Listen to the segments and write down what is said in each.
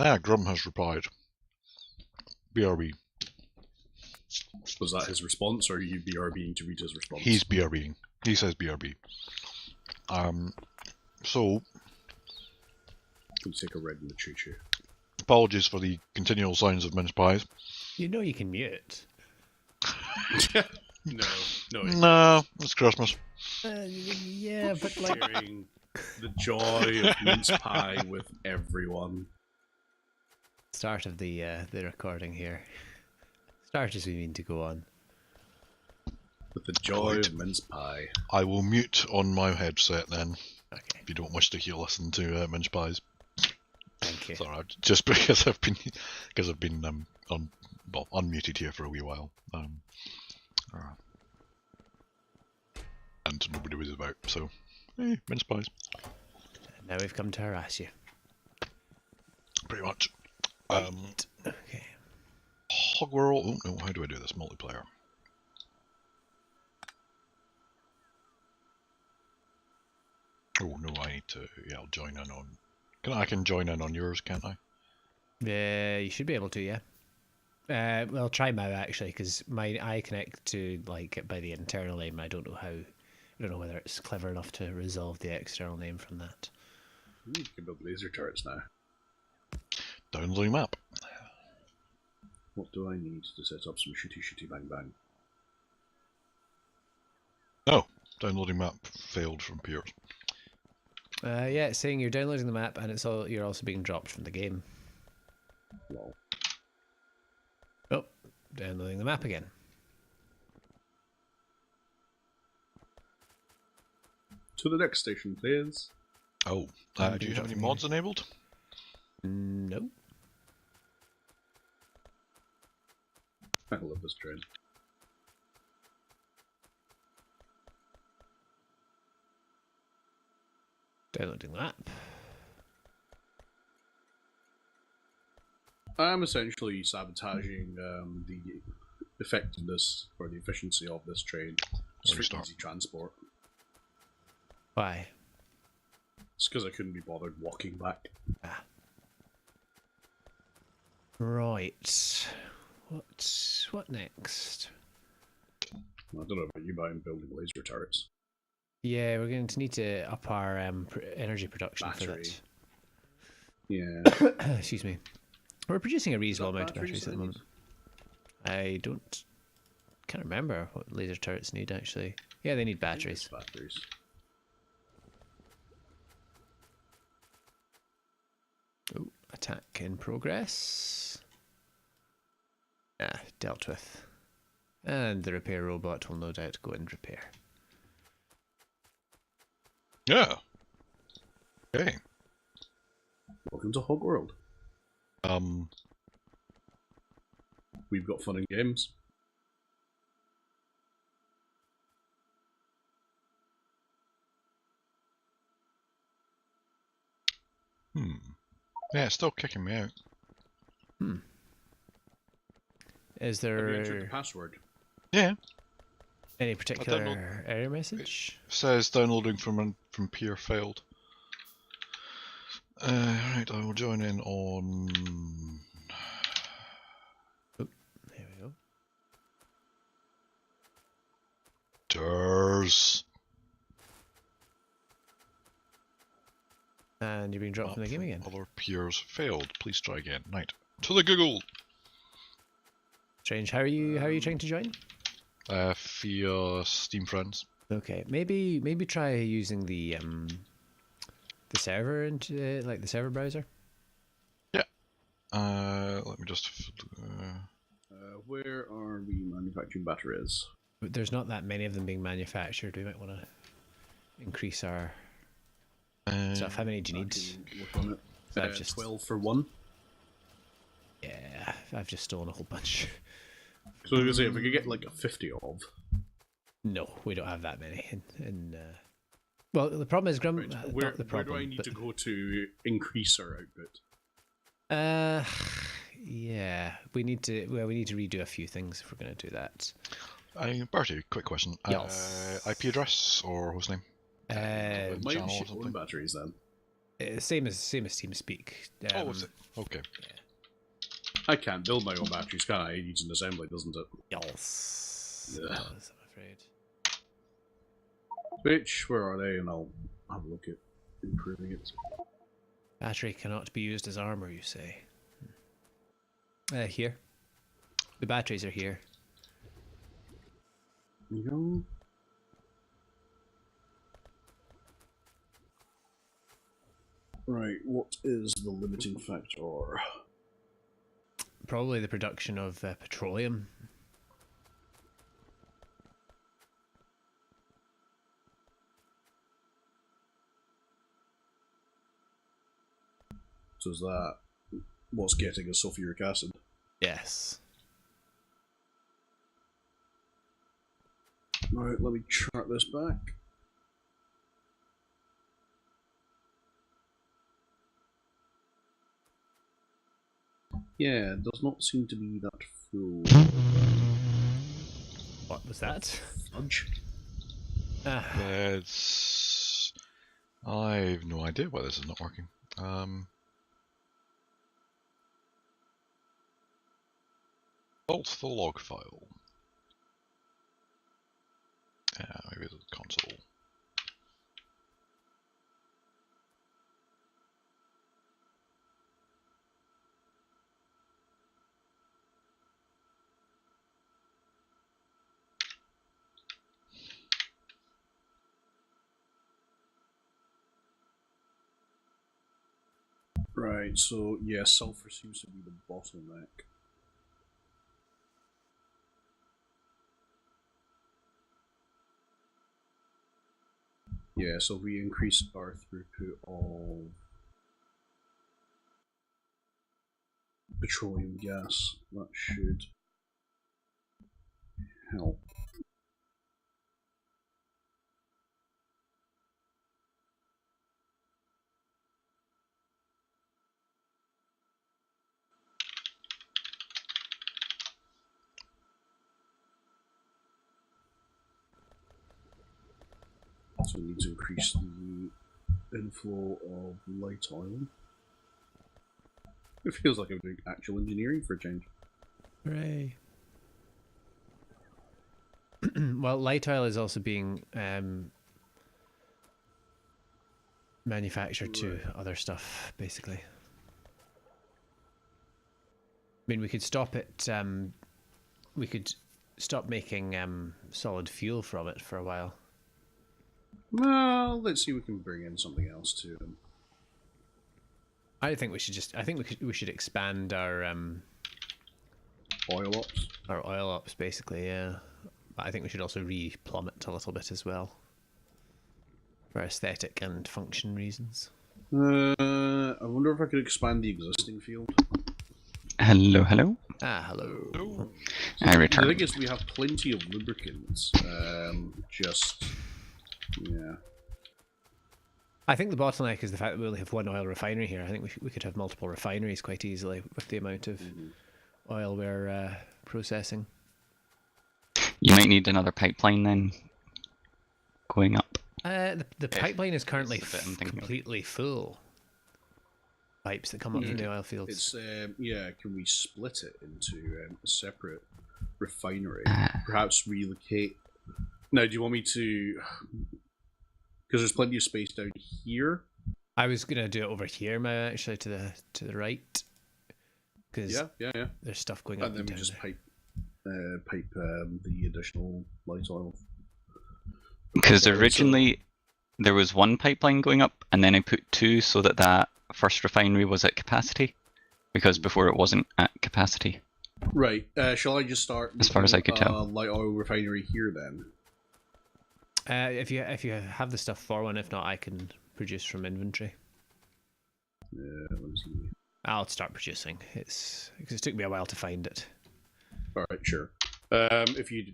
Grum has replied. BRB. Was that his response, or are you BRBing to read his response? He's BRBing. He says BRB. So... Can take a red in the choo-choo. Apologies for the continual sounds of mince pies. You know you can mute. No, it's Christmas. Yeah, but like... Sharing the joy of mince pie with everyone. Start of the recording here. Start as we mean to go on. With the joy of mince pie. I will mute on my headset then. Okay. If you don't wish to listen to mince pies. Thank you. Sorry, just because I've been unmuted here for a wee while. And nobody was about, so mince pies. Now we've come to harass you. Pretty much. Okay. Hogwarts. Oh no, how do I do this multiplayer? Oh no, I need to. Yeah, I'll join in on. I can join in on yours, can't I? You should be able to, yeah. Well, try Mao actually, because I connect to like by the internal name. I don't know whether it's clever enough to resolve the external name from that. You can build laser turrets now. Downloading map. What do I need to set up some shooty bang bang? No, downloading map failed from Piers. Yeah, it's saying you're downloading the map, and you're also being dropped from the game. Lol. Oh, downloading the map again. To the next station, please. Oh, do you have any mods enabled? No. I love this train. Downloading the map. I'm essentially sabotaging the effectiveness or the efficiency of this train. Just for easy transport. Why? It's because I couldn't be bothered walking back. Ah. Right. What next? I don't know about you, but I'm building laser turrets. Yeah, we're going to need to up our energy production Battery. for that. Yeah. Excuse me. We're producing a reasonable amount of batteries at the moment. I can't remember what laser turrets need actually. Yeah, they need batteries. Batteries. Oh, attack in progress. Dealt with. And the repair robot will no doubt go and repair. Yeah. Okay. Welcome to Hogworld. We've got fun and games. Yeah, it's still kicking me out. Is Have you there entered the password? Yeah. any particular error message? It says downloading from peer failed. Right, I will join in on. Here we go. Ters. And you're being dropped from the game again. Other peers failed. Please try again. Right. To the Google. Strange. How are you trying to join? Via Steam Friends. Okay, maybe try using the server into like the server browser. Yeah. Let me just. Where are we manufacturing batteries? But there's not that many of them being manufactured. We might want to increase our stuff. How many do you need? Work on it. So I've just 12 for one. Yeah, I've just stolen a whole bunch. So I was gonna say, if we could get like a 50 of. No, we don't have that many. Well, the problem is, Right. Where do I need to go to increase our output? Yeah, we need to redo a few things if we're going to do that. Bertie, quick question. Yes. IP address or hostname? Might be ship own batteries then. Same as TeamSpeak. was it? Okay. I can't build my own batteries, can I? It needs an assembly, doesn't it? Yes. It does, I'm afraid. Which, where are they? And I'll have a look at improving it. Battery cannot be used as armor, you say? Here. The batteries are here. There you go. Right, what is the limiting factor? Probably the production of petroleum. So is that what's getting us sulfuric acid? Yes. Right, let me chart this back. Yeah, it does not seem to be that full. What was that? Fudge. It's... I've no idea why this is not working. Bolt the log file. Yeah, maybe it's the console. Right, so yeah, sulfur seems to be the bottleneck. Yeah, so if we increase our throughput of petroleum gas, that should help. So we need to increase the inflow of light oil. It feels like I'm doing actual engineering for a change. Hooray. Well, light oil is also being manufactured to other stuff, basically. I mean, we could stop it. We could stop making solid fuel from it for a while. Well, let's see if we can bring in something else to them. I think we should just. I think we should expand our Oil ops? our oil ops, basically. Yeah, but I think we should also re-plumb it a little bit as well, for aesthetic and function reasons. I wonder if I could expand the existing field. Hello, hello. Ah, hello. I The returned. thing is, we have plenty of lubricants. Yeah. I think the bottleneck is the fact that we only have one oil refinery here. I think we could have multiple refineries quite easily with the amount of oil we're processing. You might need another pipeline then, going up. The pipeline is currently That's the bit I'm thinking of. completely full. Pipes that come up from the oil fields. It's yeah. Can we split it into a separate refinery? Perhaps relocate. Now, do you want me to? Because there's plenty of space down here. I was gonna do it over here, Mao, actually, to the right, because Yeah. there's stuff going up And then we down just there. pipe the additional light oil. Because So- originally there was one pipeline going up, and then I put two so that that first refinery was at capacity, because before it wasn't at capacity. Right. Shall I just start? As far as I could tell. Light oil refinery here then. If you have the stuff for one, if not, I can produce from inventory. Let me see. I'll start producing. Because it took me a while to find it. All right, sure. If you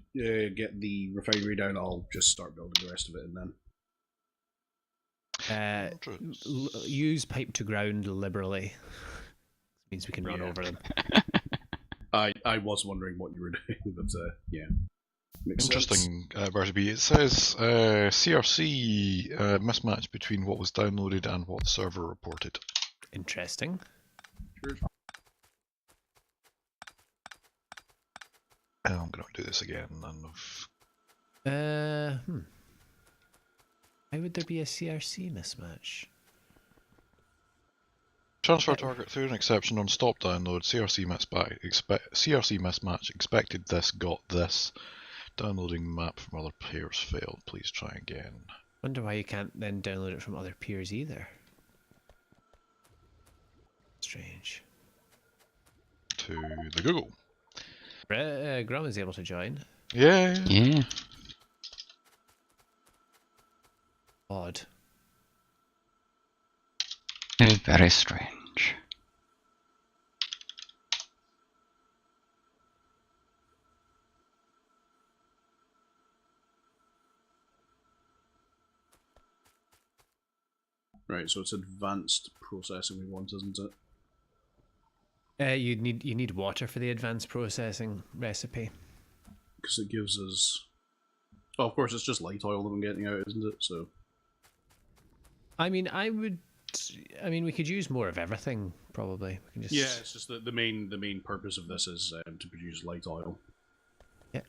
get the refinery down, I'll just start building the rest of it, and then. Use pipe to ground liberally. Means we can run Yeah. over them. I was wondering what you were doing, but yeah. Makes sense. Interesting, Bertie. It says CRC mismatch between what was downloaded and what the server reported. Interesting. Sure. I'm going to do this again. Why would there be a CRC mismatch? Transfer target through an exception on stop download. CRC mismatch. Expected this, got this. Downloading map from other players failed. Please try again. Wonder why you can't then download it from other peers either. Strange. To the Google. Grum is able to join. Yeah. Yeah. Odd. Very strange. Right, so it's advanced processing we want, isn't it? You need water for the advanced processing recipe. Because it gives us... Oh, of course, it's just light oil that I'm getting out, isn't it? So... I mean, we could use more of everything, probably. We can just... Yeah, it's just that the main purpose of this is to produce light oil. Yeah.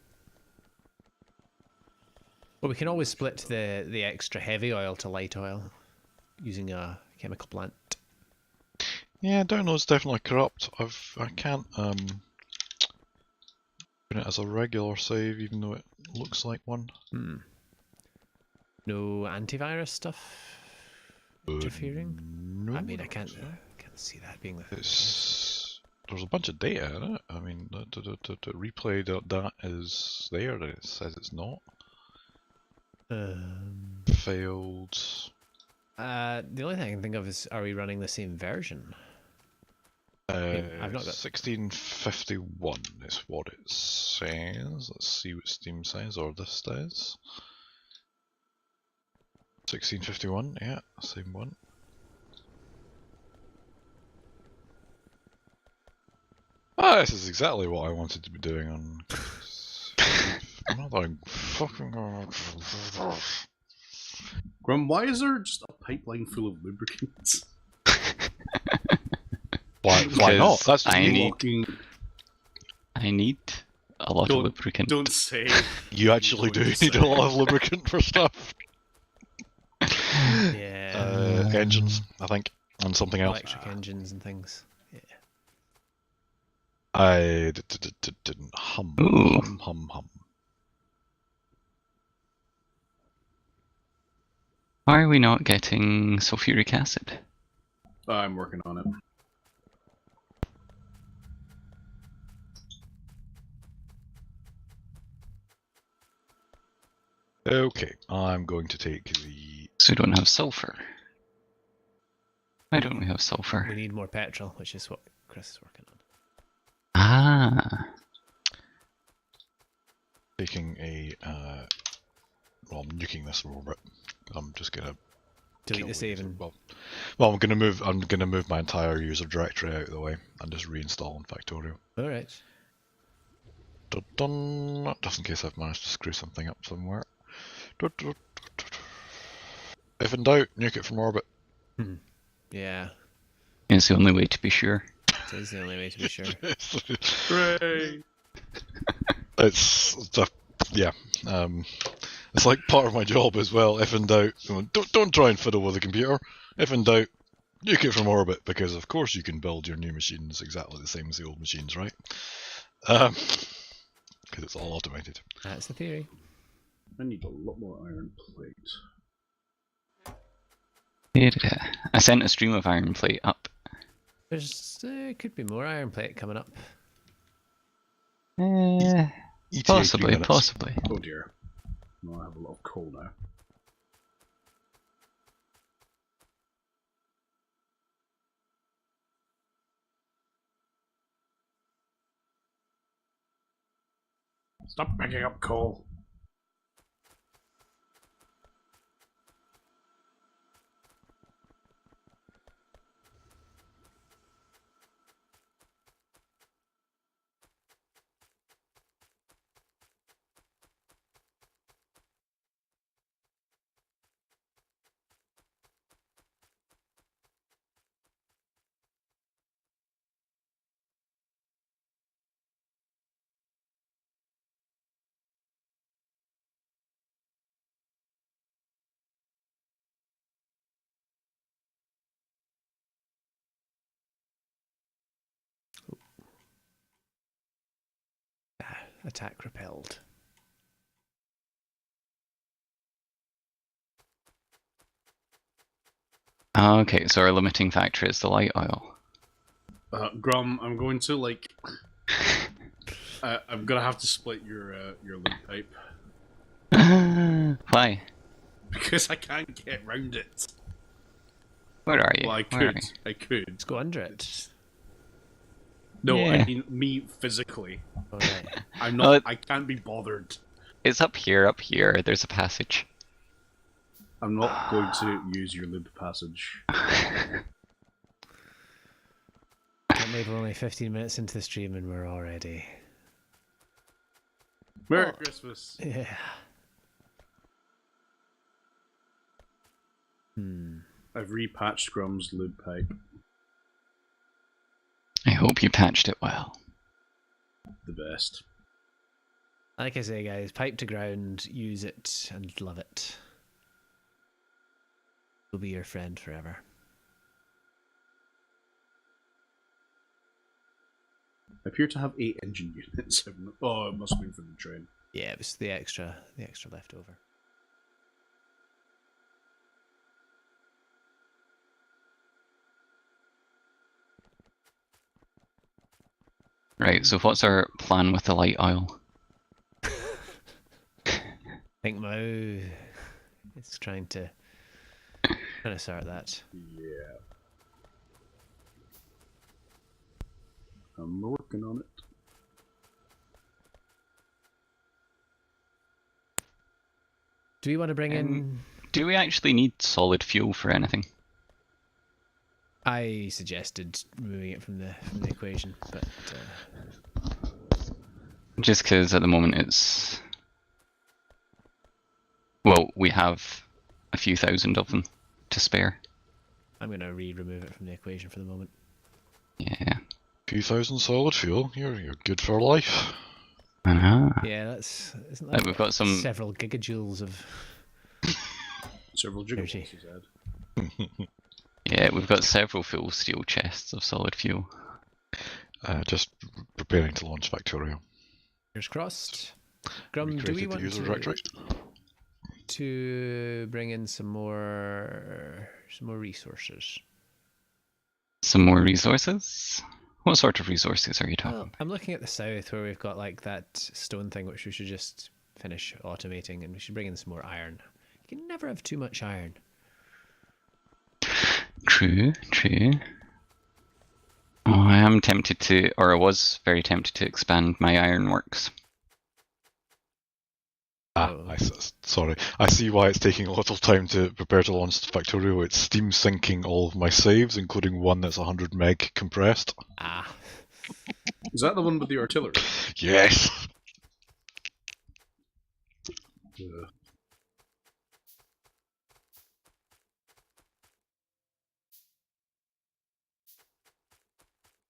Well, we can always split the extra heavy oil to light oil using a chemical plant. Yeah, download's definitely corrupt. I can't open it as a regular save, even though it looks like one. No antivirus stuff interfering? No. I mean, I can't see that being the There's a bunch of data in it. I mean, the replay that is there, and it says it's not. Failed. The only thing I can think of is, are we running the same version? I've not got 1651 is what it says. Let's see what Steam says, or this says. 1651, yeah, same one. Ah, this is exactly what I wanted to be doing on. Another fucking. Grum, why is there just a pipeline full of lubricants? Why not? That's I Walking- need a lot of lubricant. Don't say. you actually do Don't need say. a lot of lubricant for stuff. yeah, Engines, I think, and something else. electric engines and things. Yeah. I didn't hum. Why are we not getting sulfuric acid? I'm working on it. Okay, I'm going to take the. So we don't have sulfur. Why don't we have sulfur? We need more petrol, which is what Chris is working on. Ah. Taking a. Well, I'm nuking this a little bit. I'm just gonna Delete the save and well, I'm gonna move my entire user directory out of the way and just reinstall in Factorio. all right. Dun, just in case I've managed to screw something up somewhere. If in doubt, nuke it from orbit. Yeah, It's the only way to be sure. it is the only way to be sure. Hooray! It's yeah. It's like part of my job as well. If in doubt, don't try and fiddle with the computer. If in doubt, nuke it from orbit, because of course you can build your new machines exactly the same as the old machines, right? Because it's all automated. That's the theory. I need a lot more iron plate. I sent a stream of iron plate up. There's could be more iron plate coming up. ETA 3 Possibly, minutes. possibly. Oh dear. No, I have a lot of coal now. Stop picking up coal. attack repelled. Okay, so our limiting factor is the light oil. Grum, I'm going to like. I'm gonna have to split your loot pipe Why? because I can't get round it. Where are you? Well, I Where are could. you? I could. Let's go under it. No, Yeah. I mean me physically. All right. I'm Well, not. I can't be bothered. It's up here, up here. There's a passage. I'm not going to use your lib passage. Can't believe we're only 15 minutes into the stream and we're already. Merry Oh. Christmas. Yeah. Hmm. I've repatched Grum's lib pipe. I hope you patched it well. The best. Like I say, guys, pipe to ground, use it and love it. It'll be your friend forever. I appear to have 8 engine units. Oh, it must have been from the train. Yeah, it was the extra leftover. Right, so what's our plan with the light oil? I think Mao is trying to sort that. Yeah. I'm working on it. Do we want to bring in? Do we actually need solid fuel for anything? I suggested removing it from the equation, but Just because at the moment it's... Well, we have a few thousand of them to spare. I'm going to remove it from the equation for the moment. Yeah. Few thousand solid fuel. You're good for life. Uh-huh. Yeah, isn't that We've got some... several gigajoules of Several Energy. gigawatts, he said. Yeah, we've got several full steel chests of solid fuel. Just preparing to launch Factorio. fingers crossed. Grum, do we Recreated the want user directory. to bring in some more resources? Some more resources? What sort of resources are you talking Well, about? I'm looking at the south where we've got like that stone thing which we should just finish automating, and we should bring in some more iron. You can never have too much iron. True, true. Oh, I am tempted to, or I was very tempted to expand my ironworks. Sorry. I see why it's taking a little time to prepare to launch Factorio. It's Steam syncing all of my saves, including one that's 100 meg compressed. Ah. Is that the one with the artillery? Yes! Yeah.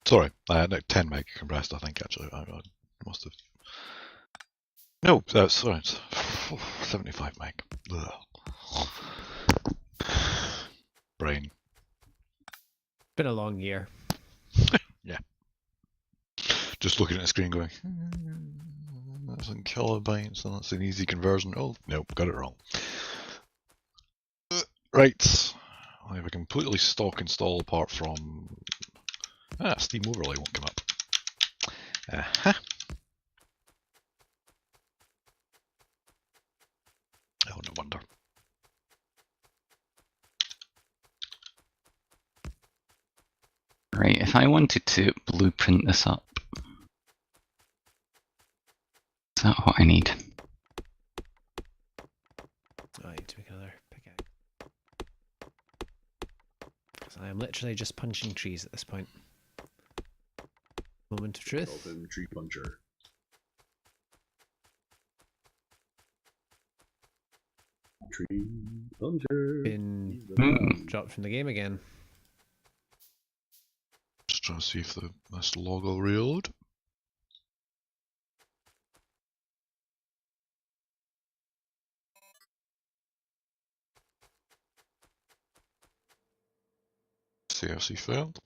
Sorry, no, 10 meg compressed, I think, actually. I must have... No, sorry, it's 75 meg. Ugh. Brain. Been a long year. Yeah. Just looking at the screen going, that's in kilobytes, and that's an easy conversion. Oh, nope, got it wrong. Right. I have a completely stock install apart from... Steam overlay won't come up. Uh-huh. Oh, no wonder. Right, if I wanted to blueprint this up, is that what I need? Oh, I need to make another pickaxe. So I am literally just punching trees at this point. Moment of Call truth. him Tree Puncher. Tree Puncher. Been He's the man. dropped from the game again. Just trying to see if this log will reload. CFC failed.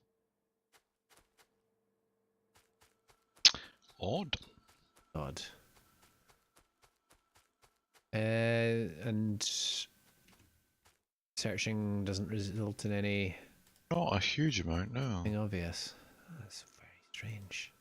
Odd. Odd. And searching doesn't result in anything Not a huge amount, no. obvious. That's very strange.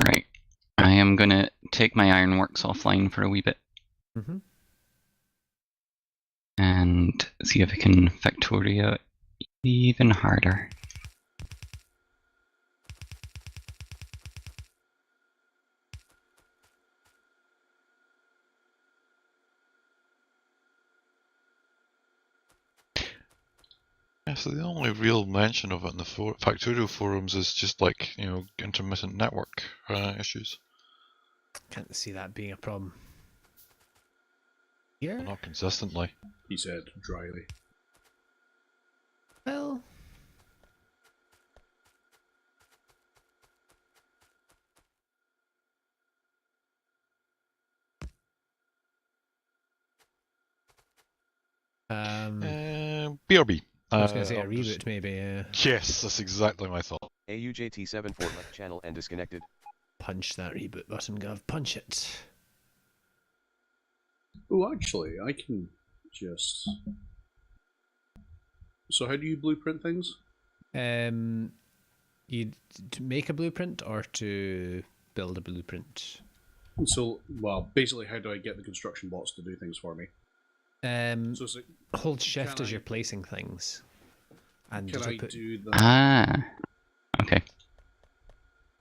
Right. I am gonna take my ironworks offline for a wee bit Mm-hmm. and see if I can Factorio even harder. Yeah, so the only real mention of it in the Factorio forums is just like, you know, intermittent network issues. Can't see that being a problem. Well, Here? not consistently. He said dryly. Well, BRB. I was going to say a I'll reboot, just- maybe. Yes, that's exactly my thought. AUJT7 for left channel and disconnected. Punch that reboot button, Gov. Punch it. Oh, actually, I can just. So, how do you blueprint things? You to make a blueprint or to build a blueprint? So, well, basically, how do I get the construction bots to do things for me? So, it's like, Hold shift can as I- you're placing things. And can it'll I put, do the? Ah. Okay.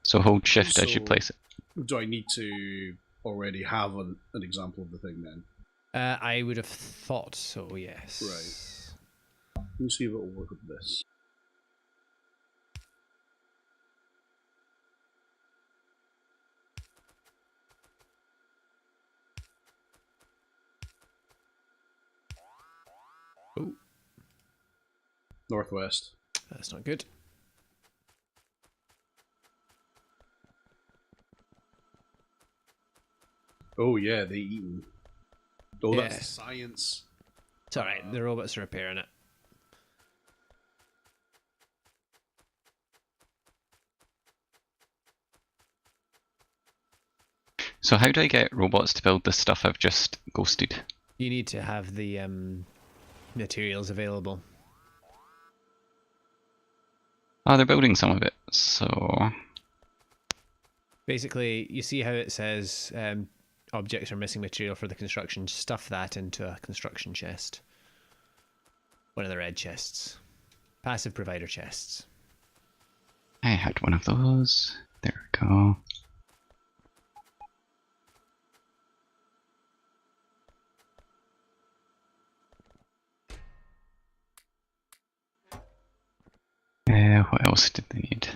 So hold shift as you So- place it. Do I need to already have an example of the thing then? I would have thought so, yes. Right. Let me see if it will work with this. Oh, Northwest. that's not good. Oh yeah, they eaten. Oh, that's Yeah. the science. It's alright, the robots are repairing it. So how do I get robots to build the stuff I've just ghosted? You need to have the materials available. Oh, they're building some of it, so... Basically, you see how it says objects are missing material for the construction. Stuff that into a construction chest. One of the red chests. Passive provider chests. I had one of those. There we go. What else did they need?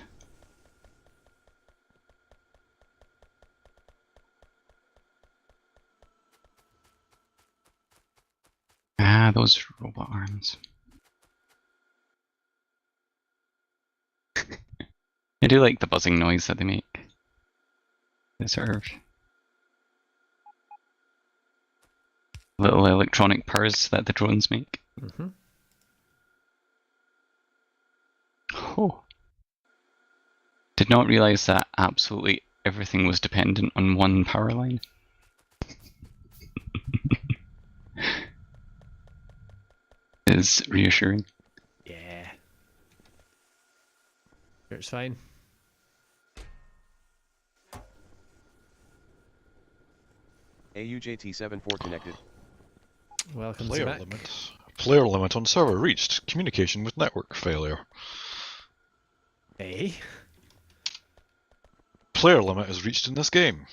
Ah, those robot arms. I do like the buzzing noise that they make. deserve. Little electronic purrs that the drones make. Mm-hmm. Oh. Did not realise that absolutely everything was dependent on one power line. Is reassuring. Yeah. Sure, it's fine. AUJT74 connected. Welcome Player back. limit. Player limit on server reached. Communication with network failure. Eh? Player limit is reached in this game.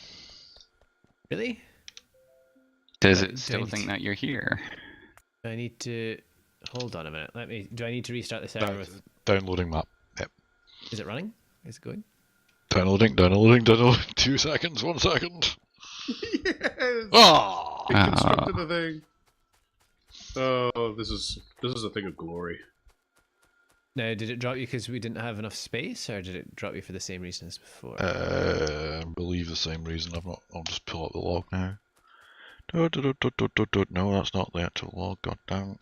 Really? Does Do it still need think to- that you're here? Do I need to hold on a minute? Do I need to restart the server with Downloading map. Yep. is it running? Is it going? Downloading. 2 seconds, 1 second. Yes! Ah! It constructed a thing. Oh, this is a thing of glory. Now, did it drop you because we didn't have enough space, or did it drop you for the same reason as before? I believe the same reason. I'll just pull up the log now. No, that's not the actual log. God damn.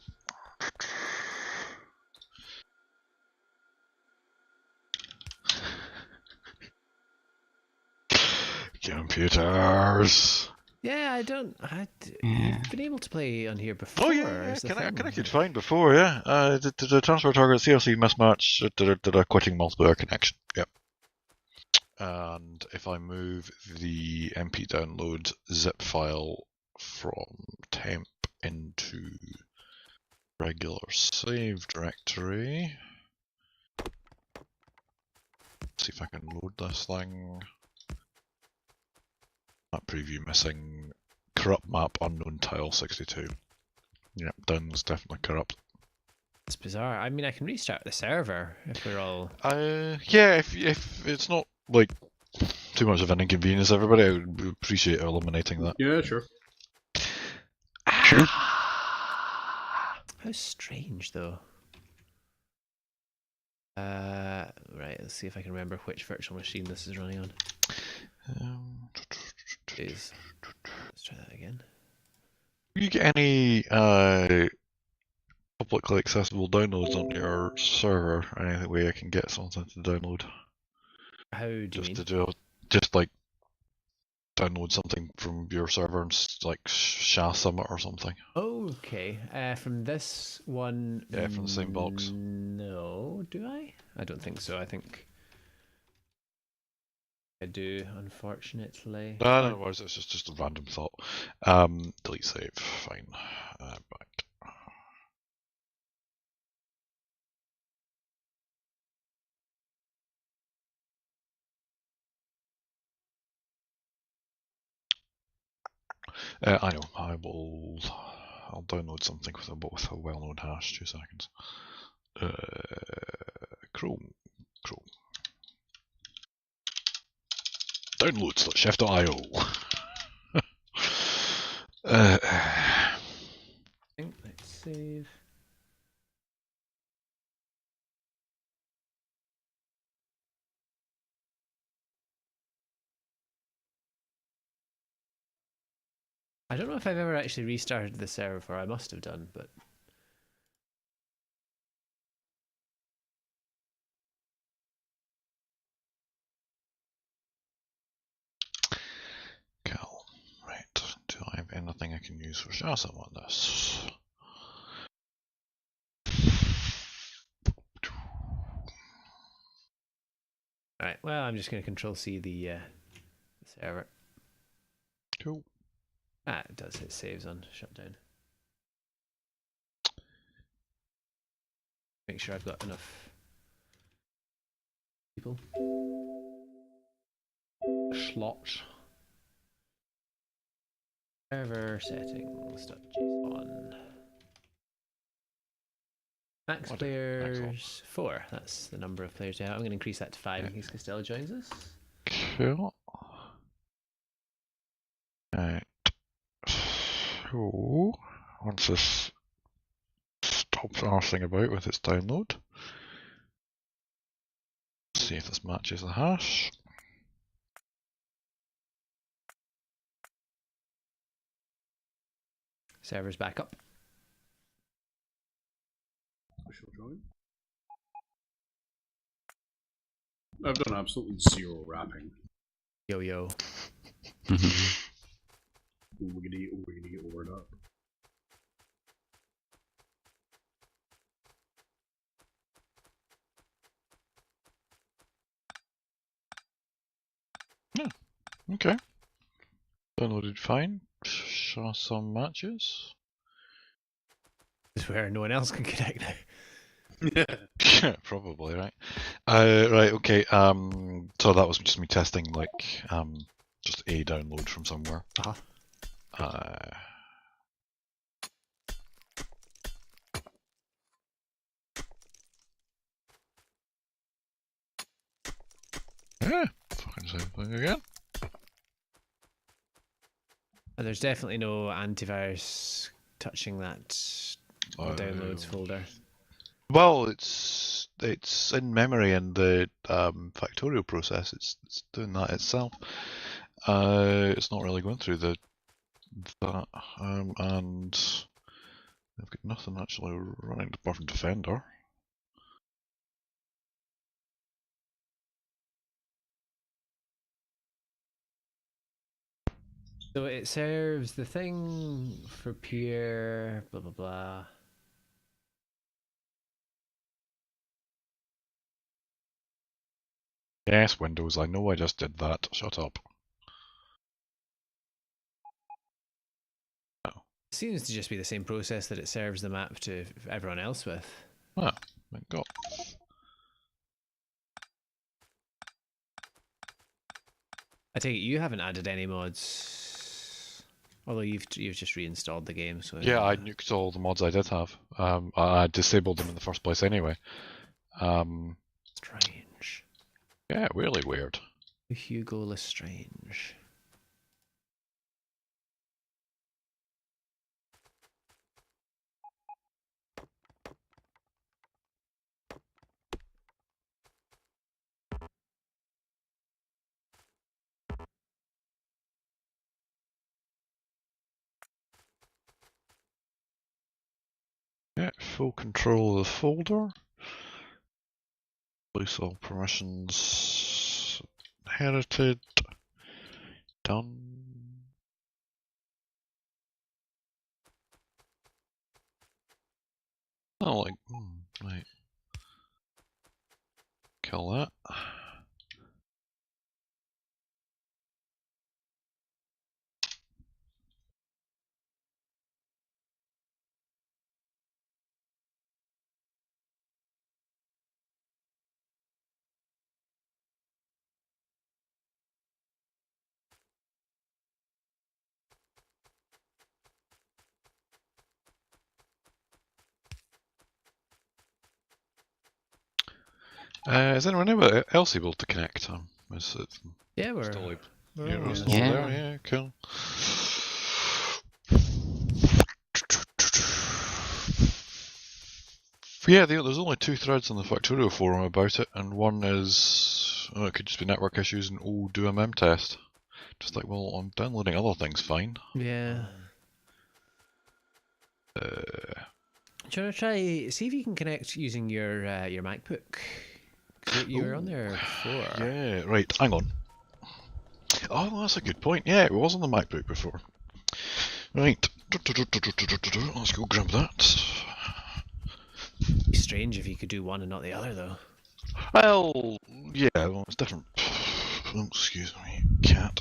Computers. Yeah, Yeah. You've been able to play on here before. Oh yeah, is the I thing. connected fine before. Yeah, the transfer target CLC mismatch. Quitting multiplayer connection. Yep. And if I move the MP download zip file from temp into regular save directory, see if I can load this thing. Map preview missing. Corrupt map unknown tile 62. Yep, download's definitely corrupt. It's bizarre. I mean, I can restart the server if we're all. Yeah, if it's not like too much of an inconvenience, everybody, I would appreciate eliminating that. Yeah, sure. Sure. How strange, though. Right. Let's see if I can remember which virtual machine this is running on. Let's try that again. Do you get any publicly accessible downloads on your server? Any way I can get something to download? How do you mean? Just like download something from your server and like SHA Summit or something. Okay. From this one. Yeah, from the same box. No, do I? I don't think so. I think I do, unfortunately. No, worries. It's just a random thought. Delete save. Fine. Back. I know. I'll download something with a well-known hash. 2 seconds. Chrome. Downloads.chef.io. Let's save. I don't know if I've ever actually restarted the server. I must have done, but Cal. Right. Do I have anything I can use for Shazam on this? alright. Well, I'm just going to Control C the server. Cool. Ah, it does. It saves on shutdown. Make sure I've got enough people. Slots. Server settings.json. Max players 4. That's the number of players we have. I'm going to increase that to 5 in case Costello joins us. Cool. Right. So, once this stops arsing about with its download, see if this matches the hash. Server's back up. I shall join. I've done absolutely zero wrapping. Yo yo. We're gonna get ordered up. Okay. Downloaded fine. Show some matches. This is where no one else can connect now. Yeah, probably, right. Right, okay. So that was just me testing, like, just a download from somewhere. Yeah, fucking same thing again. And there's definitely no antivirus touching that downloads folder. Well, it's in memory in the Factorio process. It's doing that itself. It's not really going through that, and I've got nothing actually running apart from Defender. So it serves the thing for peer, blah blah blah. Yes, Windows, I know I just did that. Shut up. Seems to just be the same process that it serves the map to everyone else with. Ah, thank God. I take it you haven't added any mods, although you've just reinstalled the game. So Yeah, I nuked all the mods I did have. I disabled them in the first place anyway. Strange. Yeah, really weird. Hugo Lestrange. Yeah, full control of the folder. Release all permissions. Inherited. Done. Oh, like, right. Kill that. Is anyone else able to connect? Is it Yeah, we're still, we're yeah, all we're on. still there? Yeah, cool. Yeah, there's only 2 threads on the Factorio forum about it, and one is, it could just be network issues and do a mem test. Just like, well, I'm downloading other things fine. Yeah. Do you want to try see if you can connect using your MacBook? 'Cause you were on there before. Yeah, right, hang on. Oh, that's a good point. Yeah, it was on the MacBook before. Right, let's go grab that. It'd be strange if you could do one and not the other, though. Well, yeah, well, it's different. Oh, excuse me, cat.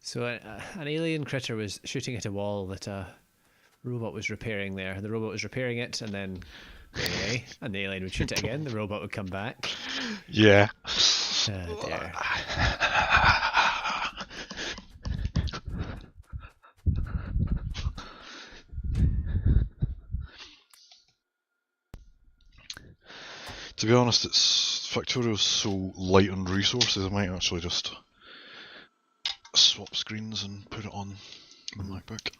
So an alien critter was shooting at a wall that a robot was repairing there. The robot was repairing it and then going away, and the alien would shoot it again. The robot would come back. Yeah. Oh dear. To be honest, Factorio's so light on resources, I might actually just swap screens and put it on the MacBook.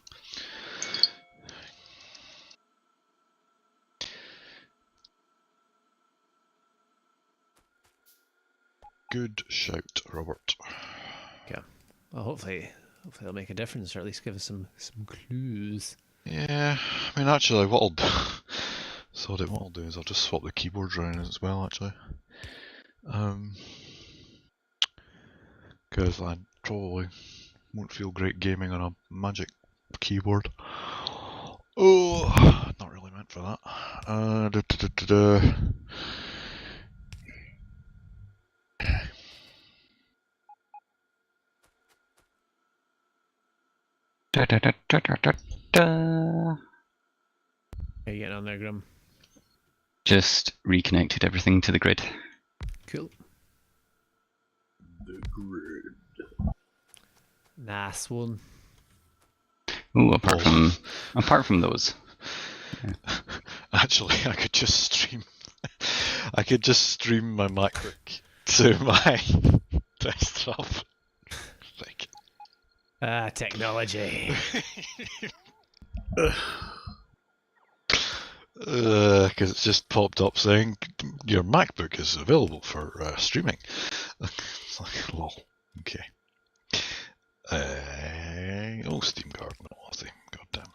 Good shout, Robert. Yeah. Well, hopefully Hopefully it'll make a difference, or at least give us some clues. Yeah, I mean, actually, what I'll do is I'll just swap the keyboards around as well, actually. Because I probably won't feel great gaming on a magic keyboard. Oh, not really meant for that. Da, da, da, da, da, da, da. How you getting on there, Grim? Just reconnected everything to the grid. Cool. The grid. Nice one. Ooh, apart from those. Actually, I could just stream. I could just stream my MacBook to my desktop. Like, Ah, technology. because it's just popped up saying your MacBook is available for streaming. It's like, lol. Okay. Oh, Steam card. No, nothing. Goddamn.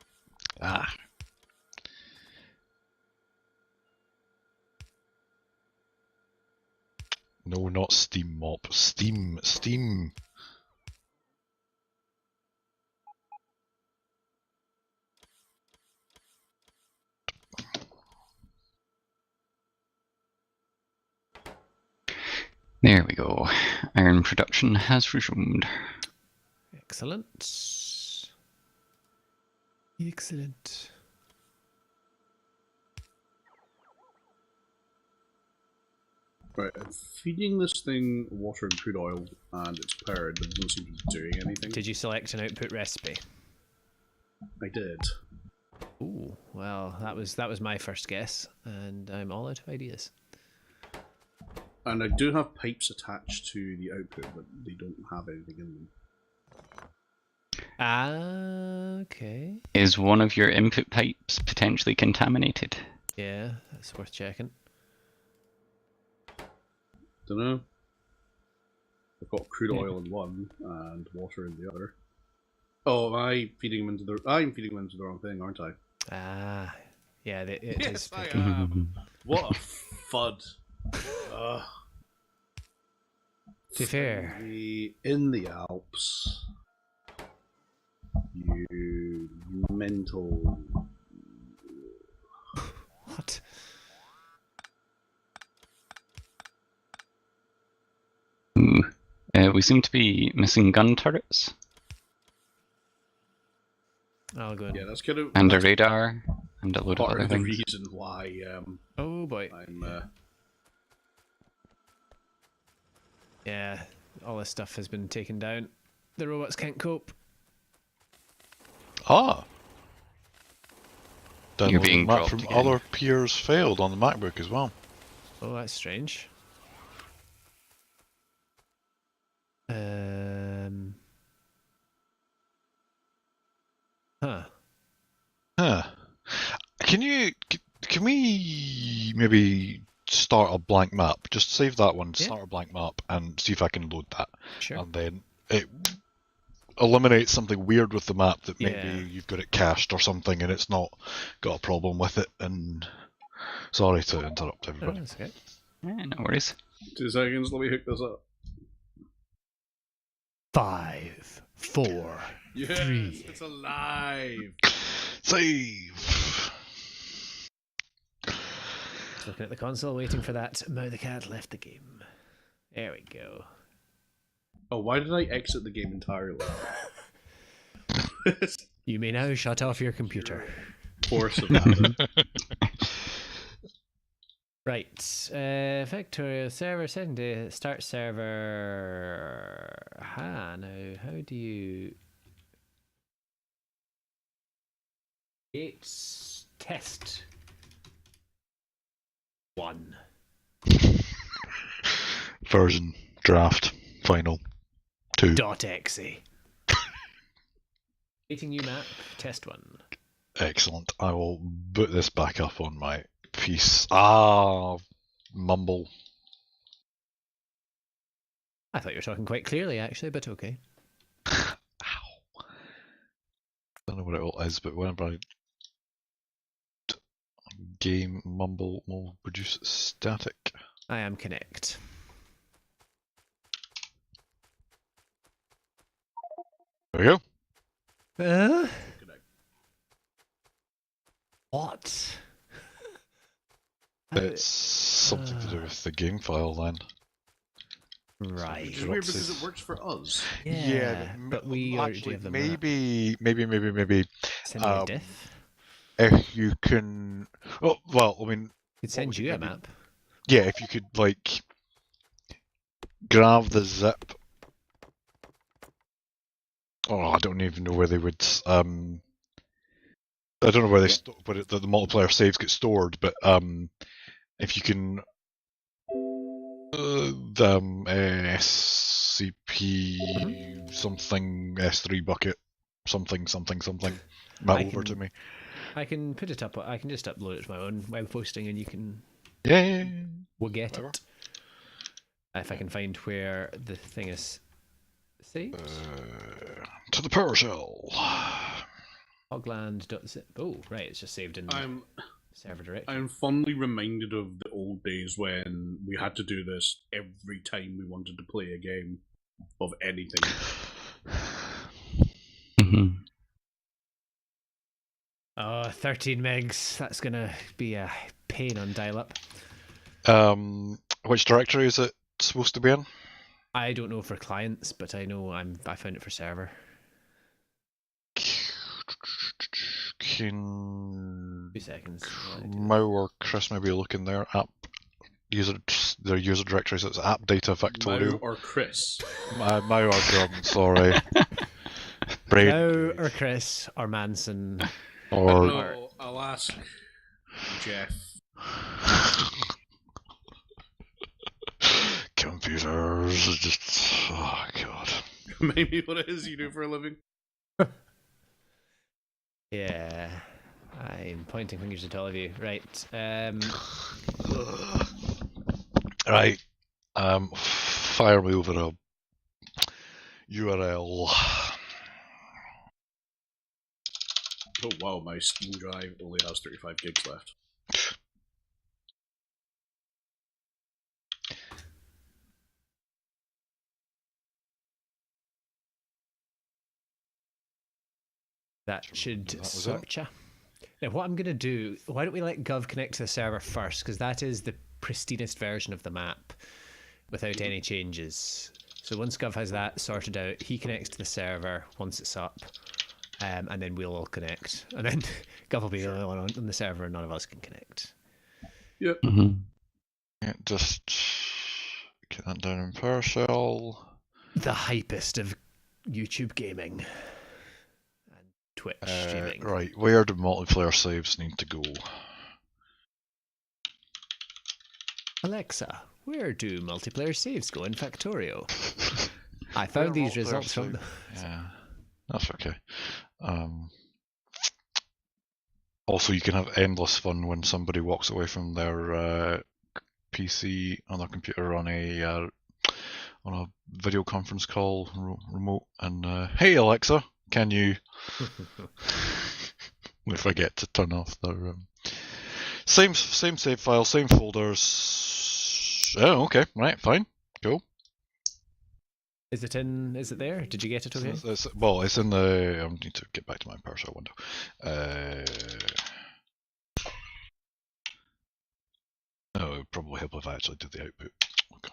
Ah. No, not Steam Mop. Steam. There we go. Iron production has resumed. Excellent. Excellent. Right, I'm feeding this thing water and crude oil, and it's powered, but it doesn't seem to be doing anything. Did you select an output recipe? I did. Ooh, well, that was my first guess, and I'm all out of ideas. And I do have pipes attached to the output, but they don't have anything in them. Ah, okay. Is one of your input pipes potentially contaminated? Yeah, that's worth checking. Dunno. I've got crude oil in one and water in the other. Oh, I'm feeding them into the wrong thing, aren't I? Ah, yeah, it is. Yes, I picking- am. What a fud. To be fair, In the Alps. You mental. what? Ooh. We seem to be missing gun turrets I'll go. Yeah, that's kind of and a that's radar and a load of part other of the things. reason why Oh boy. I'm. Yeah, all this stuff has been taken down. The robots can't cope. Ah. You're Downloading being map dropped from again. other peers failed on the MacBook as well. Oh, that's strange. Huh. Huh. Can we maybe start a blank map? Just save that one, Yeah. start a blank map, and see if I can load that. Sure. And then it eliminates something weird with the map that maybe Yeah. you've got it cached or something and it's not got a problem with it. And sorry to interrupt Oh, everybody. that's okay. Yeah, no worries. 2 seconds, let me hook this up. 5, 4. Yes, 3. it's alive! Save. Just looking at the console, waiting for that. Mao the cat left the game. There we go. Oh, why did I exit the game entirely? You may now shut off your computer. Force of habit. Right. Factorio server setting to start server. Now how do you it's test 1. Version, draft, final, 2. .exe. Creating new map, test 1. Excellent. I will boot this back up on my piece. Ah, mumble. I thought you were talking quite clearly actually, but okay. Ow. what it all is, but whenever I game mumble will produce static. I am connect. There we go. What? It's something to do with the game file then. Right. Which is weird because it works for us. Yeah, but we already actually have the maybe Send me a diff. if you can. Oh well, I mean, Could send you a map. yeah, if you could like grab the zip. Oh, I don't even know where they would. I don't know where they where the multiplayer saves get stored, but if you can the SCP something S3 bucket something that over to me. I can put it up. I can just upload it to my own web posting, and you can. Yeah. We'll get Whatever. it. If I can find where the thing is saved. To the PowerShell. Hogland.zip. Oh, right, it's just saved in server directory. I'm fondly reminded of the old days when we had to do this every time we wanted to play a game of anything. Oh, 13 megs. That's gonna be a pain on dial-up. Which directory is it supposed to be in? I don't know for clients, but I know I found it for server. Can 2 seconds. Mo or Chris maybe look in their app their user directories. It's app data Factorio. Mo or Chris? Mo or Gordon, sorry. Brain. Mo or Chris or Manson. Or No, I'll ask Jeff. computers. Just oh god. Maybe what it is you do for a living. Yeah, I'm pointing fingers at all of you. Right. Right. Fire me over a URL. Oh wow, my Steam drive only has 35 gigs left. That should That was sort ya. Now, what I'm going to do, why don't we let Gov connect to the server first? Because that is the pristinest version of the map without any changes. So once Gov has that sorted out, he connects to the server once it's up, and then we'll all connect. And then Gov will be the only one on the server and none of us can connect. Yep. Yeah, just get that down in PowerShell. The hypest of YouTube gaming. And Twitch streaming. Right, where do multiplayer saves need to go? Alexa, where do multiplayer saves go in Factorio? I found these results from... Yeah, that's okay. Also, you can have endless fun when somebody walks away from their PC on their computer on a video conference call remote and hey Alexa, can you? We forget to turn off their same save file, same folders. Oh, okay, right, fine, cool. Is it there? Did you get it okay? Well, it's in the. I need to get back to my PowerShell window. No, it would probably help if I actually did the output. Oh, God.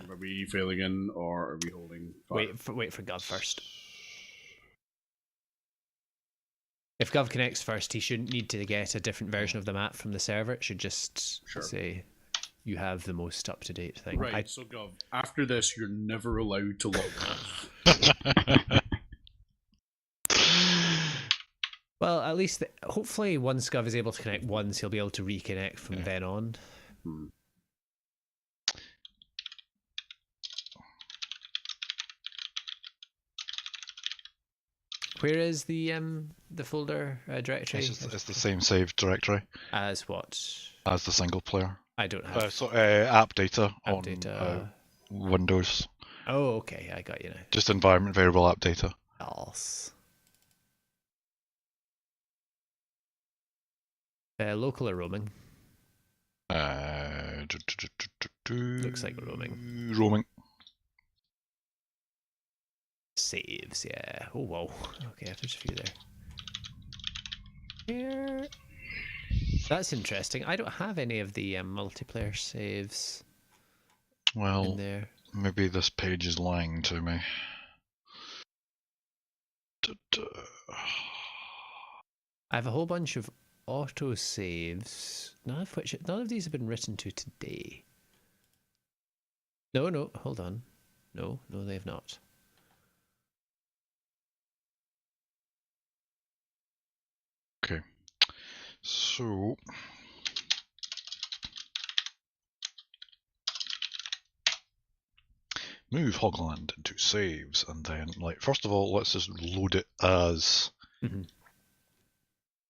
Are we filling in or are we holding fire? Wait for Gov first. If Gov connects first, he shouldn't need to get a different version of the map from the server. It should just say you have the most up-to-date thing. Right, so Gov, after this, you're never allowed to log off. Well, at least, hopefully once Gov is able to connect once, he'll be able to reconnect from then on. Where is the folder directory? It's the same save directory As what? as the single player. I don't have app data app on data. Windows. Oh, okay, I got you now. Just environment variable app data. Else. Local or roaming? Looks like roaming. Roaming. Saves, yeah. Oh, whoa. Okay, there's a few there. Here. That's interesting. I don't have any of the multiplayer saves in Well, there. maybe this page is lying to me. I have a whole bunch of auto saves, none of these have been written to today. No, hold on. No, they have not. Okay, so move Hogland into saves, and then, like, first of all, let's just load it as.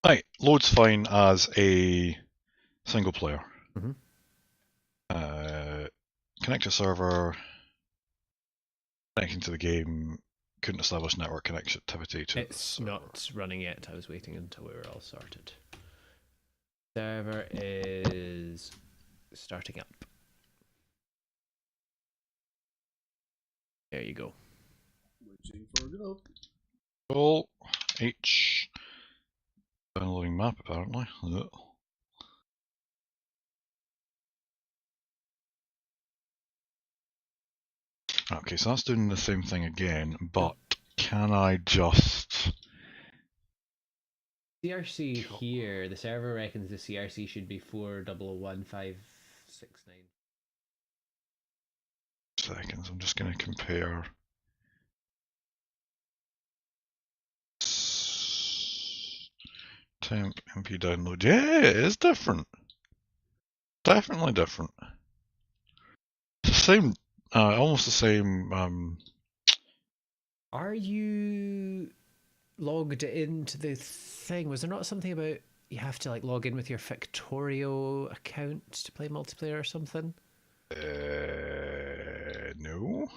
Right, loads fine as a single player. Connect to server, connecting to the game, couldn't establish network connectivity to It's not running yet. I was waiting until we were all sorted. Server is starting up. There you go. Waiting for a go. Control H. Downloading map apparently. Ugh. Okay, so that's doing the same thing again, but can I just... CRC here, the server reckons the CRC should be 4001569. Seconds, I'm just going to compare. Temp MP download. Yeah, it is different. Definitely different. It's the same, almost the same. Are you logged into the thing? Was there not something about you have to like log in with your Factorio account to play multiplayer or something? No.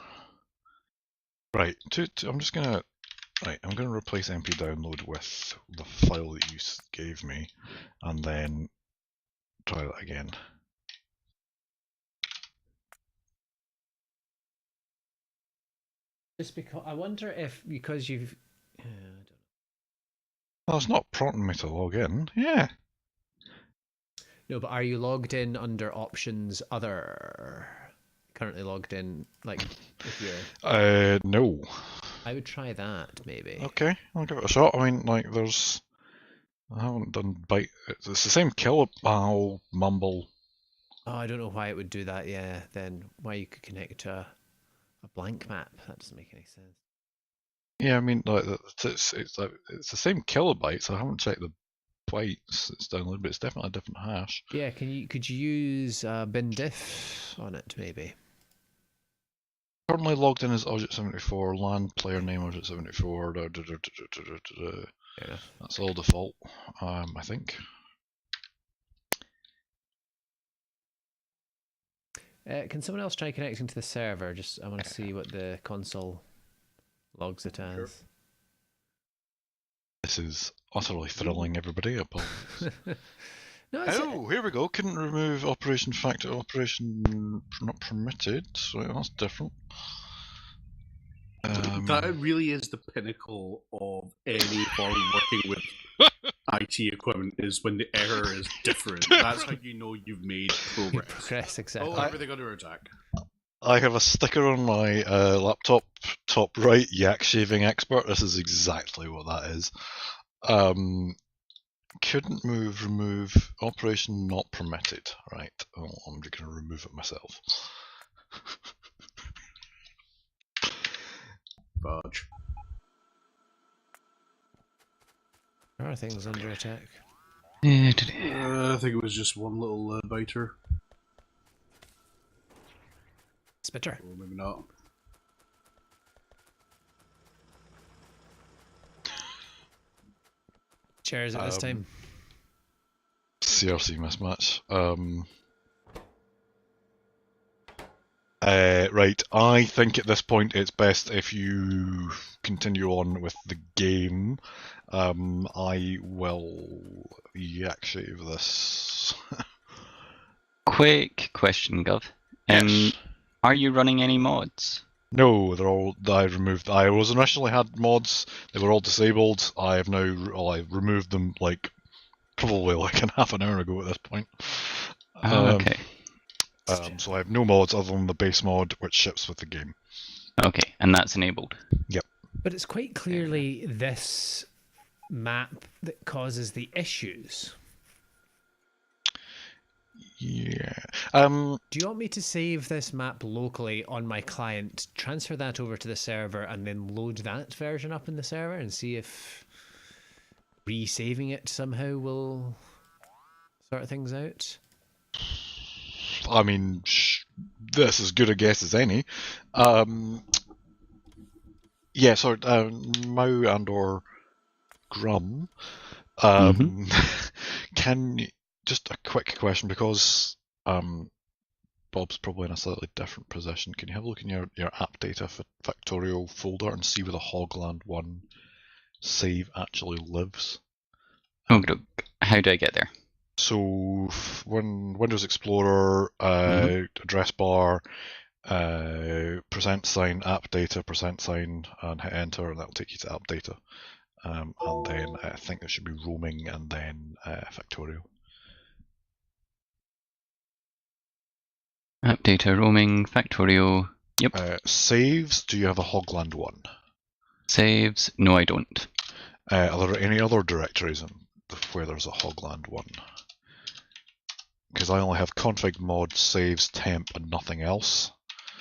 Right, I'm just gonna. Right, I'm gonna replace MP download with the file that you gave me, and then try that again. Just because I wonder if because you've. I don't know. Well, it's not prompting me to log in. Yeah. No, but are you logged in under options other? Currently logged in, like if you're. No. I would try that maybe. Okay, I'll give it a shot. I mean, like, I haven't done byte. It's the same kilobyte mumble. Oh, I don't know why it would do that. Yeah, then why you could connect to a blank map? That doesn't make any sense. Yeah, I mean, like, it's the same kilobytes. I haven't checked the bytes it's downloaded, but it's definitely a different hash. Yeah, could you use bin diff on it maybe? Currently logged in as Object74, LAN player name Object74. Yeah. That's all default, I think. Can someone else try connecting to the server? Just I want to see what the console logs it as. Sure. This is utterly thrilling, everybody. No, Oh, here we go. Couldn't remove operation factor. Operation not permitted. So that's different. That really is the pinnacle of any form working with IT equipment, is when the error is different. That's how you know you've made progress. Progress, exactly. Oh, everything under attack. I have a sticker on my laptop, top right, yak shaving expert. This is exactly what that is. Couldn't remove, operation not permitted. Right, I'm just going to remove it myself. Fudge. There are things under attack. I think it was just one little biter. Spitter. Or maybe not. Chairs at this time. CRC mismatch. Right, I think at this point it's best if you continue on with the game. I will save this. Quick question, Gov. Yes. Are you running any mods? No, they're all. I removed. I was initially had mods. They were all disabled. I have now. I removed them like probably like half an hour ago at this point. Okay. So I have no mods other than the base mod, which ships with the game. Okay, and that's enabled. Yep. But it's quite clearly this map that causes the issues. Yeah. Do you want me to save this map locally on my client, transfer that over to the server, and then load that version up in the server and see if resaving it somehow will sort things out? I mean, this is as good a guess as any. Yeah, sorry, Mau and or Grum. Can just a quick question because Bob's probably in a slightly different position. Can you have a look in your app data Factorio folder and see where the Hogland 1 save actually lives? Oh, how do I get there? So when Windows Explorer, address bar, %, app data, %, and hit enter, and that'll take you to app data. And then I think there should be roaming and then Factorio. App data, roaming, Factorio. Yep. Saves, do you have a Hogland 1? Saves, no I don't. Are there any other directories where there's a Hogland 1? Because I only have config mod, saves, temp, and nothing else.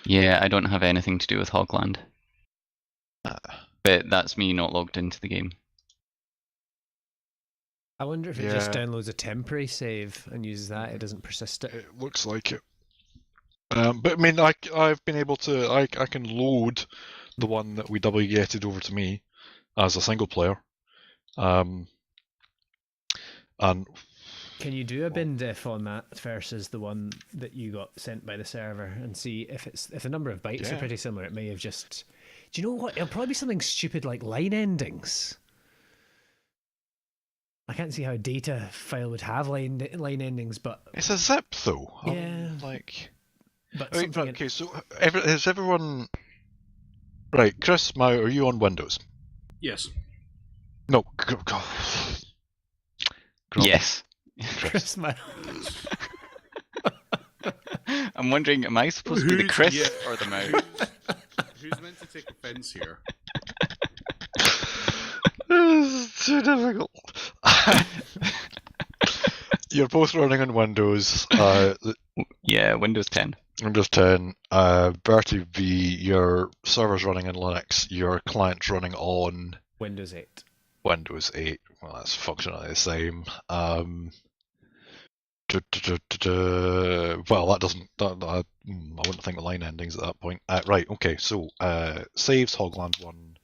Yeah, I don't have anything to do with Hogland. But that's me not logged into the game. I wonder if it just downloads a temporary save and uses that, it doesn't persist it. It looks like it. But I mean, I've been able to, I can load the one that we wgetted over to me as a single player. And can you do a bin diff on that versus the one that you got sent by the server and see if the number of bytes are pretty similar? It may have just. Do you know what? It'll probably be something stupid like line endings. I can't see how a data file would have line endings, but it's a zip though. Yeah. But okay, so is everyone right? Chris, Mao, are you on Windows? Yes. No. Yes. Chris, Mao. I'm wondering, am I supposed to be the Chris or the Mao? Who's meant to take offence here? This is too difficult. You're both running on Windows. Yeah, Windows 10. Windows 10. Bertie V, your server's running in Linux. Your client's running on Windows 8. Windows 8. Well, that's functionally the same. Well, that doesn't. I wouldn't think the line endings at that point. Right. Okay. So saves Hogland 1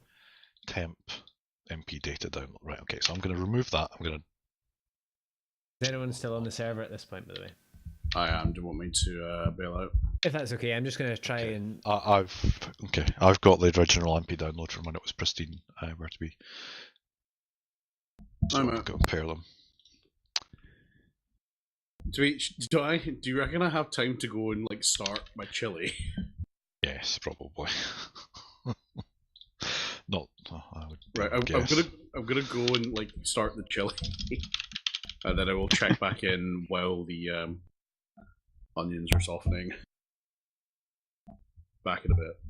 temp MP data download. Right. Okay. So I'm going to remove that. I'm going to. Is anyone still on the server at this point, by the way? I am. Do you want me to bail out? If that's okay, I'm just going to try and. I've got the original MP download from when it was pristine. Where to be? So I'm going to compare them. Do you reckon I have time to go and like start my chili? Yes, probably. Not. I would right. I'm gonna go and like start the chili, and then I will check back in while the onions are softening. Back in a bit.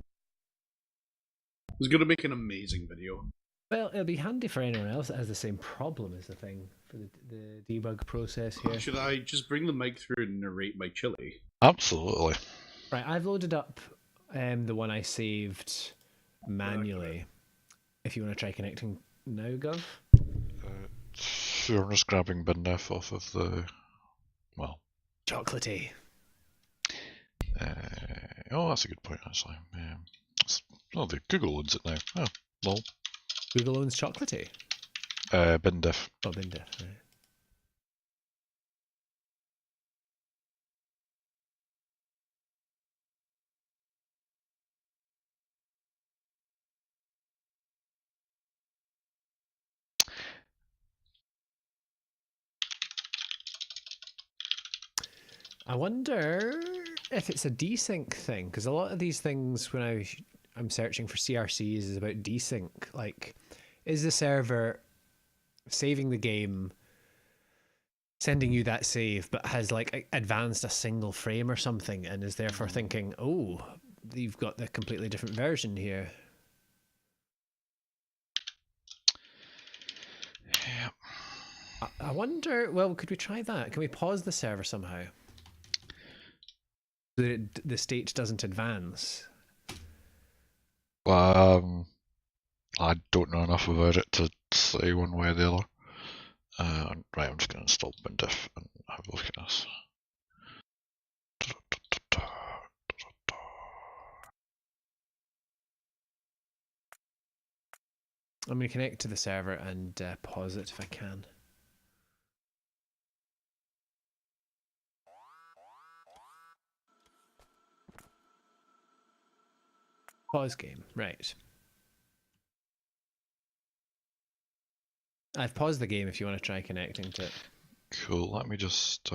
It's gonna make an amazing video. Well, it'll be handy for anyone else that has the same problem as the thing for the debug process here. Should I just bring the mic through and narrate my chili? Absolutely. Right, I've loaded up the one I saved manually. If you want to try connecting now, Gov. Sure, I'm just grabbing BinDef off of the. Well. Chocolatey. Oh, that's a good point, actually. The Google owns it now. Oh, lol. Google owns Chocolatey? BinDef. Oh, BinDef, right. I wonder if it's a desync thing, because a lot of these things, when I'm searching for CRCs, is about desync. Like, is the server saving the game, sending you that save, but has like advanced a single frame or something, and is therefore thinking, oh, you've got the completely different version here. Yeah. I wonder, well, could we try that? Can we pause the server somehow? So that the state doesn't advance. I don't know enough about it to say one way or the other. Right, I'm just going to install bindiff and have a look at this. I'm going to connect to the server and pause it if I can. Pause game, right. I've paused the game if you want to try connecting to it. Cool, let me just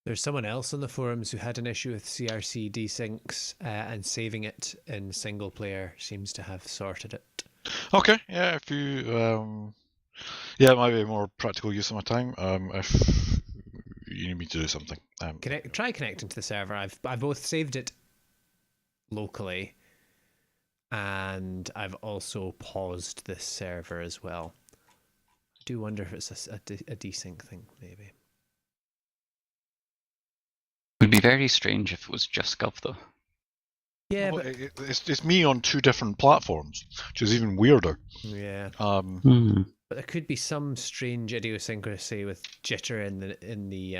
There's someone else on the forums who had an issue with CRC desyncs and saving it in single player seems to have sorted it. Okay, yeah, if you yeah, it might be a more practical use of my time. If you need me to do something. Try connecting to the server. I've both saved it locally and I've also paused this server as well. I do wonder if it's a desync thing, maybe. Would be very strange if it was just Gov though. Yeah, well, but it's me on 2 different platforms, which is even weirder. yeah. Hmm. But there could be some strange idiosyncrasy with jitter in the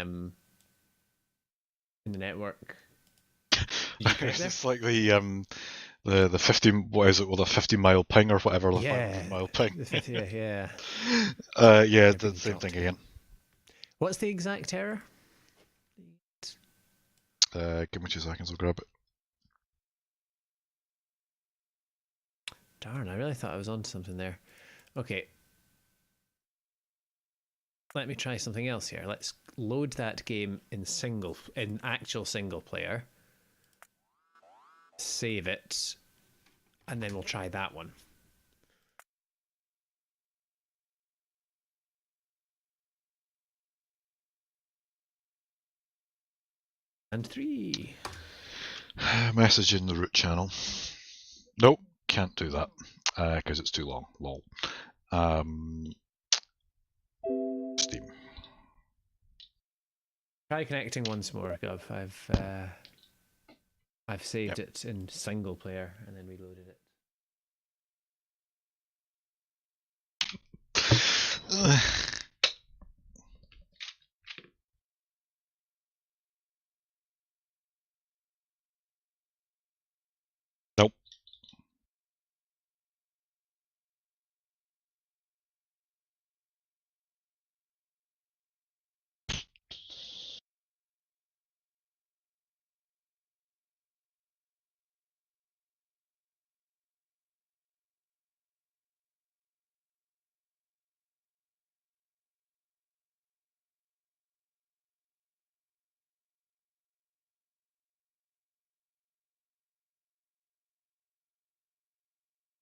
network. It's like the 50, what is it, well, the 50-mile ping or whatever, the Yeah, 500-mile ping. yeah. Yeah, the Everything same dropped thing again. again. What's the exact error? Give me 2 seconds, I'll grab it. Darn, I really thought I was onto something there. Okay. Let me try something else here. Let's load that game in actual single player. Save it. And then we'll try that one. And 3. Message in the root channel. Nope, can't do that because it's too long. Lol. Steam. Try connecting once more, Gov. I've saved it in single player and then reloaded it.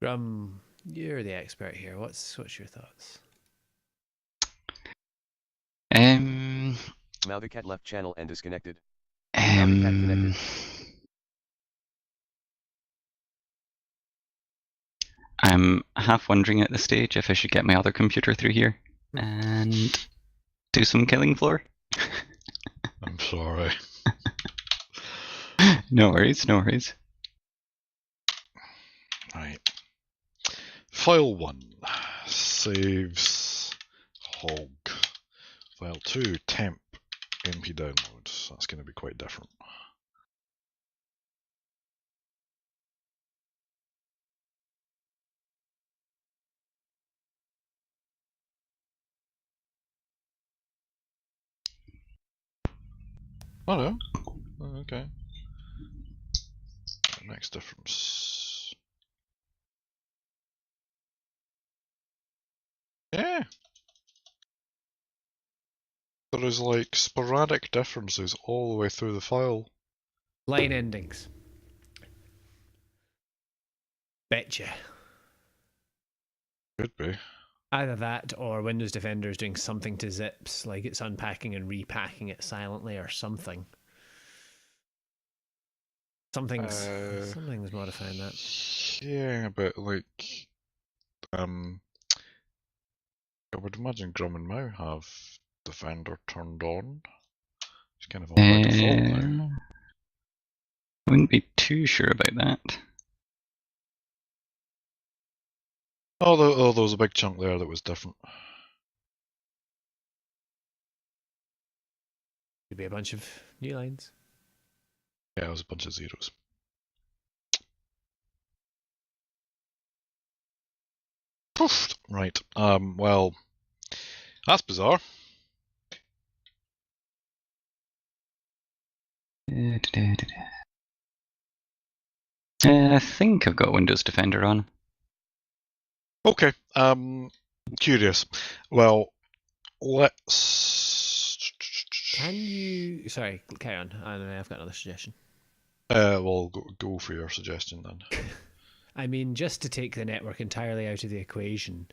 Grum, you're the expert here. What's your thoughts? Maudicat left channel and disconnected. Maudicat connected. I'm half wondering at this stage if I should get my other computer through here and do some killing floor. I'm sorry. No worries, no worries. Right. File 1 saves hog. File 2 temp mp downloads. That's going to be quite different. Oh no. Oh, okay. Next difference. Yeah. There is like sporadic differences all the way through the file. Line endings. Betcha. Could be. Either that or Windows Defender is doing something to zips, like it's unpacking and repacking it silently or something. Something's modifying that. Yeah, but like, I would imagine Grum and Mau have Defender turned on. It's kind of on by default now. I wouldn't be too sure about that. Oh, there was a big chunk there that was different. Could be a bunch of new lines. Yeah, it was a bunch of zeros. Oof. Right. Well, that's bizarre. I think I've got Windows Defender on. Okay. Curious. Well, let's. Can you? Sorry, carry on. I've got another suggestion. Well, go for your suggestion then. I mean, just to take the network entirely out of the equation,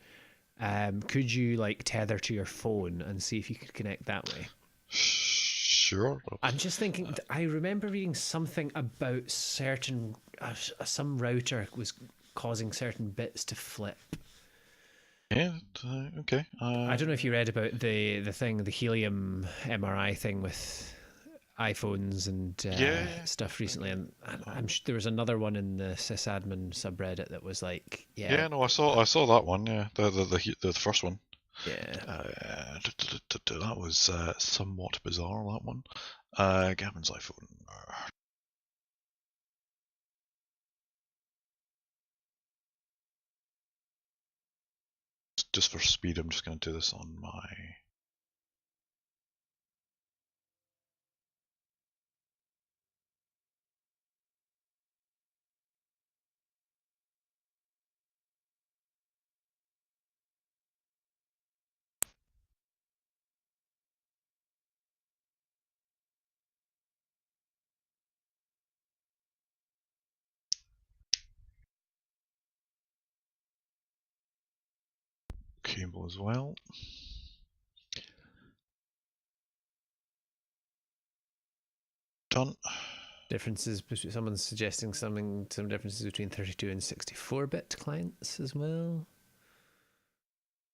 could you like tether to your phone and see if you could connect that way? Sure. I'm just thinking. I remember reading something about certain some router was causing certain bits to flip. Yeah. Okay. I don't know if you read about the helium MRI thing with iPhones and stuff recently, and I'm sure there was another one in the sysadmin subreddit that was like, yeah. No, I saw that one. Yeah, the first one. Yeah. That was somewhat bizarre. That one. Gavin's iPhone. Just for speed, I'm just going to do this on my. Cable as well. Done. Differences between someone's suggesting some differences between 32 and 64-bit clients as well.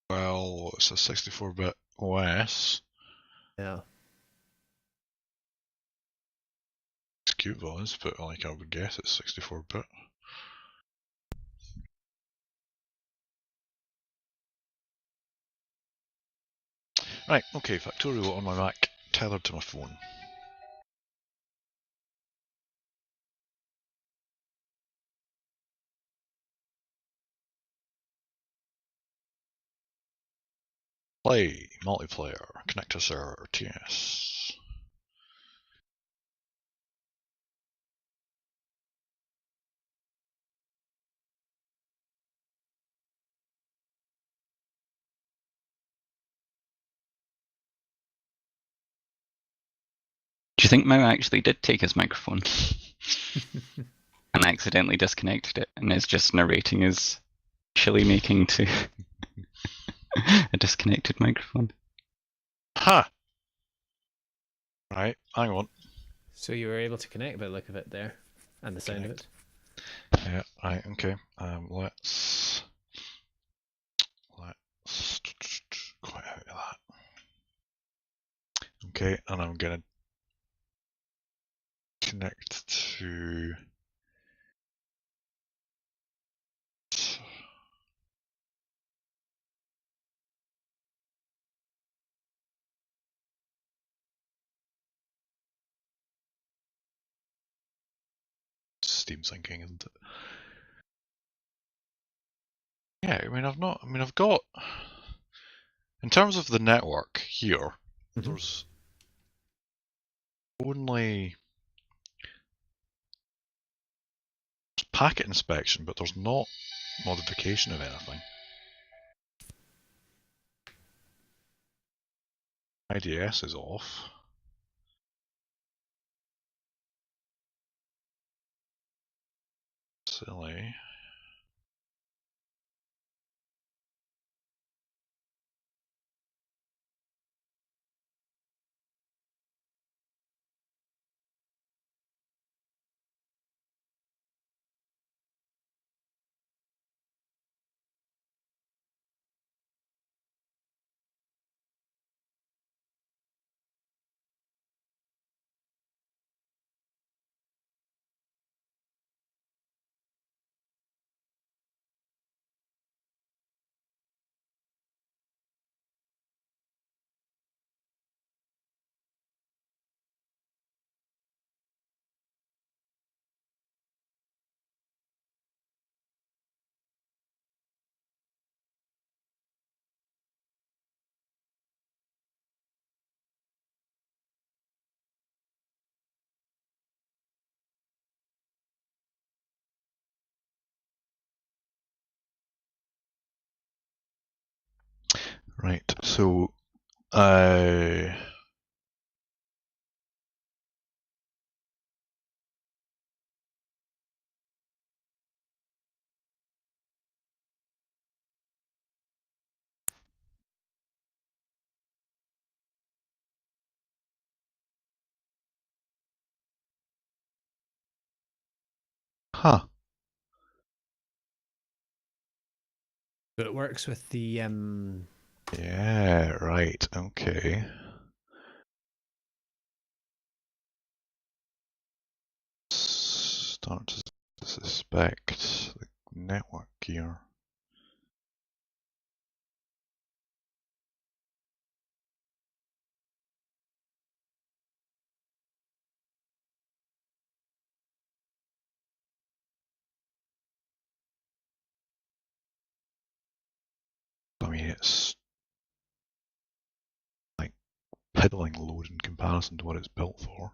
Well, it's a 64-bit OS. Yeah. It's cute was, but like I would guess it's 64-bit. Right, okay, Factorio on my Mac, tethered to my phone. Play, multiplayer, connect to server, TS. Do you think Mau actually did take his microphone and accidentally disconnected it and is just narrating his Actually making to a disconnected microphone. Ha! Right, hang on. So you were able to connect by the look of it there, and the sound of it. Yeah, right, okay. Let's quite out of that. Okay, and I'm gonna connect to Steam syncing, isn't it? Yeah, I've got, in terms of the network here, there's only packet inspection, but there's not modification of anything. IDS is off. Silly. Right, so huh. So it works with the Yeah, right, okay. Start to suspect the network gear. I mean, it's like piddling load in comparison to what it's built for.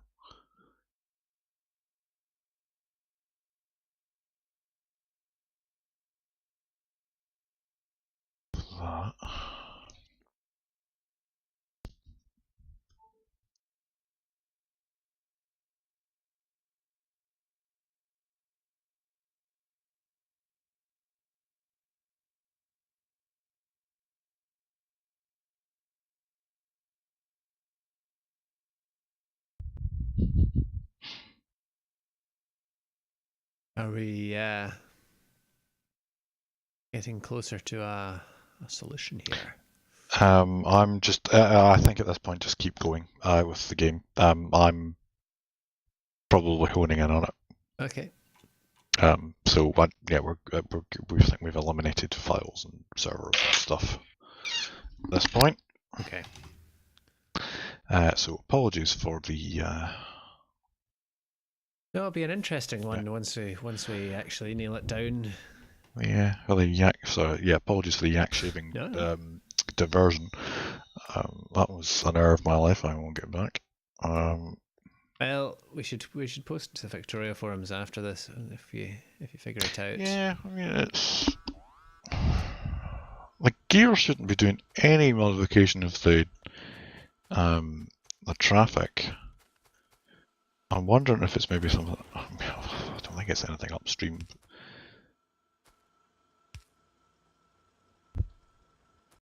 That. Are we getting closer to a solution here? I'm just, I think at this point, just keep going with the game. I'm probably honing in on it. Okay. So yeah, we think we've eliminated files and servers and stuff at this point. Okay. So apologies for the. No, it'll be an interesting one once we actually nail it down. Yeah, well, the yak. So yeah, apologies for the yak shaving diversion. That was an hour of my life I won't get back. Well, we should post to the Factorio forums after this if you figure it out. Yeah, I mean it's like Gear shouldn't be doing any modification of the traffic. I'm wondering if it's maybe something. I don't think it's anything upstream